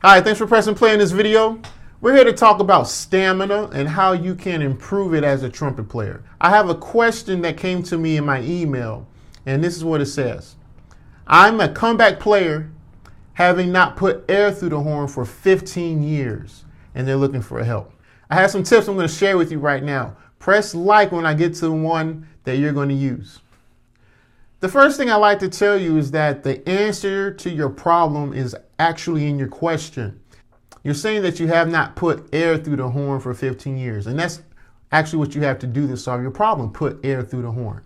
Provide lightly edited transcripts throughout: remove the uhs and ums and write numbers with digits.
Hi, thanks for pressing play in this video. We're here to talk about stamina and how you can improve it as a trumpet player. I have a question that came to me in my email, and this is what it says. I'm a comeback player having not put air through the horn for 15 years, and they're looking for help. I have some tips I'm going to share with you right now. Press like when I get to the one that you're going to use. The first thing I like to tell you is that the answer to your problem is actually in your question. You're saying that you have not put air through the horn for 15 years, and that's actually what you have to do to solve your problem, put air through the horn.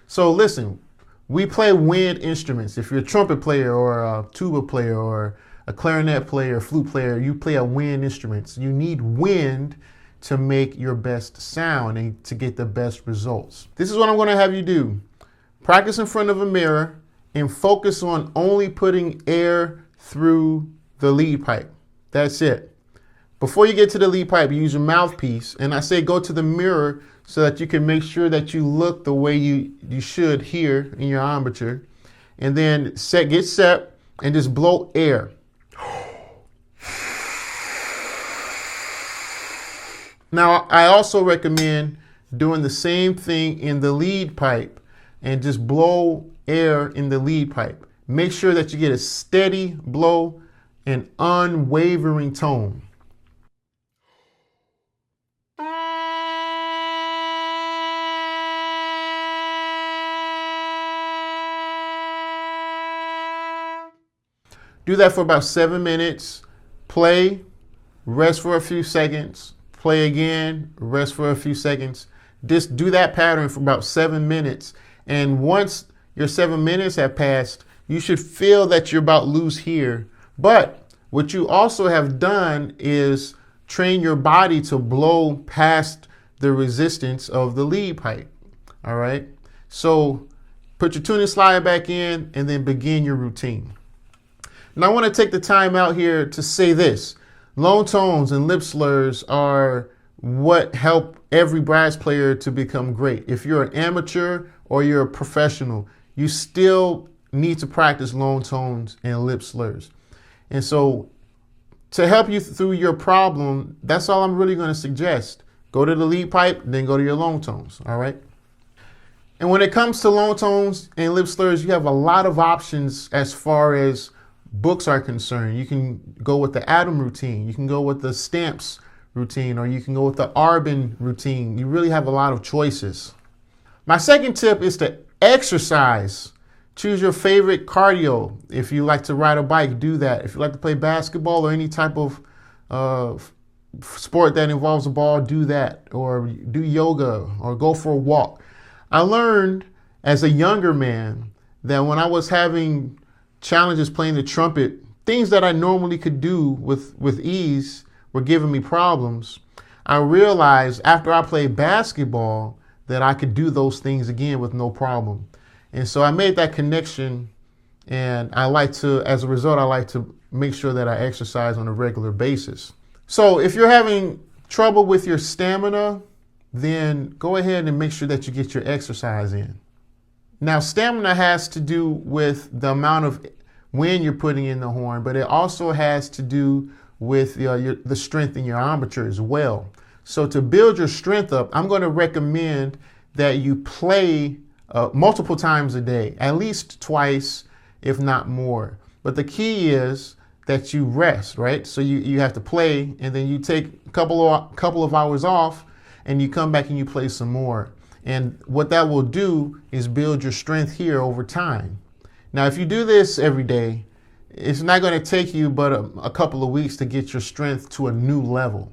So listen, we play wind instruments. If you're a trumpet player or a tuba player or a clarinet player, flute player, you play a wind instrument. You need wind to make your best sound and to get the best results. This is what I'm going to have you do. Practice in front of a mirror and focus on only putting air through the lead pipe. That's it. Before you get to the lead pipe, use your mouthpiece. And I say go to the mirror so that you can make sure that you look the way you should here in your embouchure. And then get set and just blow air. Now, I also recommend doing the same thing in the lead pipe and just blow air in the lead pipe. Make sure that you get a steady blow and unwavering tone. Do that for about 7 minutes. Play, rest for a few seconds, play again, rest for a few seconds. Just do that pattern for about 7 minutes. And once your 7 minutes have passed, you should feel that you're about loose here. But what you also have done is train your body to blow past the resistance of the lead pipe. All right. So put your tuning slider back in and then begin your routine. Now I want to take the time out here to say this. Lone tones and lip slurs are what help every brass player to become great. If you're an amateur or you're a professional, you still need to practice lone tones and lip slurs. And so to help you through your problem, that's all I'm really going to suggest. Go to the lead pipe, then go to your lone tones, all right? And when it comes to lone tones and lip slurs, you have a lot of options as far as books are concerned. You can go with the Adam routine, you can go with the Stamps routine, or you can go with the Arbin routine. You really have a lot of choices. My second tip is to exercise. Choose your favorite cardio. If you like to ride a bike, do that. If you like to play basketball or any type of sport that involves a ball, do that. Or do yoga or go for a walk. I learned as a younger man that when I was having challenges playing the trumpet, things that I normally could do with ease were giving me problems. I realized after I played basketball that I could do those things again with no problem. And so I made that connection, and as a result, I like to make sure that I exercise on a regular basis. So if you're having trouble with your stamina, then go ahead and make sure that you get your exercise in. Now, stamina has to do with the amount of wind you're putting in the horn, but it also has to do with the strength in your embouchure as well. So to build your strength up, I'm going to recommend that you play multiple times a day, at least twice, if not more. But the key is that you rest, right? So you have to play, and then you take a couple of hours off, and you come back and you play some more. And what that will do is build your strength here over time. Now, if you do this every day, it's not going to take you but a couple of weeks to get your strength to a new level.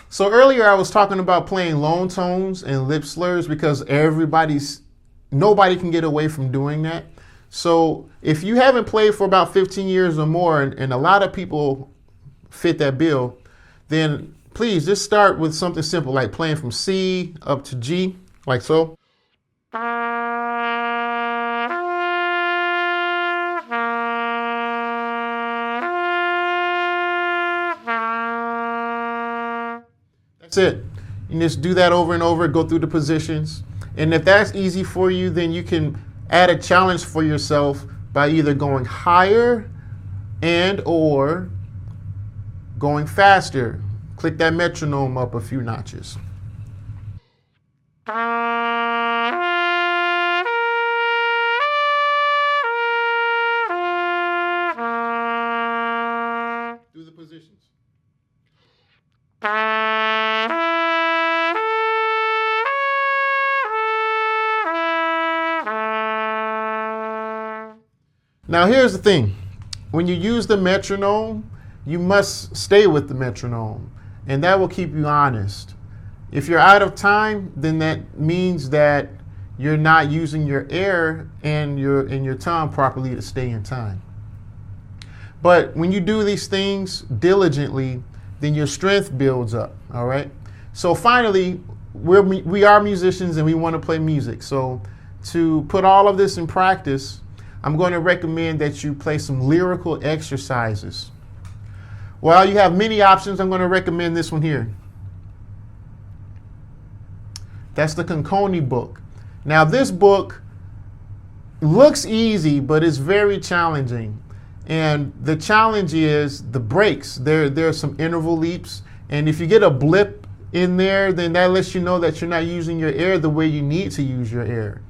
So earlier I was talking about playing lone tones and lip slurs because nobody can get away from doing that. So if you haven't played for about 15 years or more, and a lot of people fit that bill, then please just start with something simple like playing from C up to G, like so. That's it. You just do that over and over, go through the positions. And if that's easy for you, then you can add a challenge for yourself by either going higher and or Going faster, click that metronome up a few notches. Do the positions. Now here's the thing. When you use the metronome, you must stay with the metronome, and that will keep you honest. If you're out of time, then that means that you're not using your air and your tongue properly to stay in time. But when you do these things diligently, then your strength builds up, all right? So finally, we are musicians and we want to play music. So to put all of this in practice, I'm going to recommend that you play some lyrical exercises. While you have many options, I'm going to recommend this one here. That's the Conconi book. Now this book looks easy, but it's very challenging. And the challenge is the breaks. There are some interval leaps. And if you get a blip in there, then that lets you know that you're not using your air the way you need to use your air.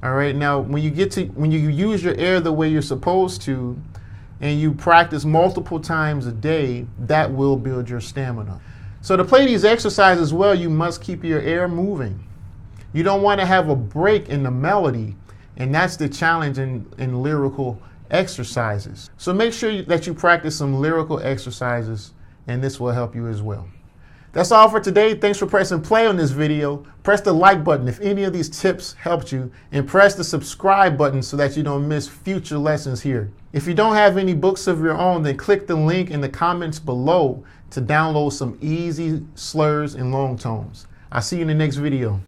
All right. Now, when you use your air the way you're supposed to, and you practice multiple times a day, that will build your stamina. So to play these exercises well, you must keep your air moving. You don't want to have a break in the melody, and that's the challenge in lyrical exercises. So make sure that you practice some lyrical exercises, and this will help you as well. That's all for today. Thanks for pressing play on this video. Press the like button if any of these tips helped you, and press the subscribe button so that you don't miss future lessons here. If you don't have any books of your own, then click the link in the comments below to download some easy slurs and long tones. I'll see you in the next video.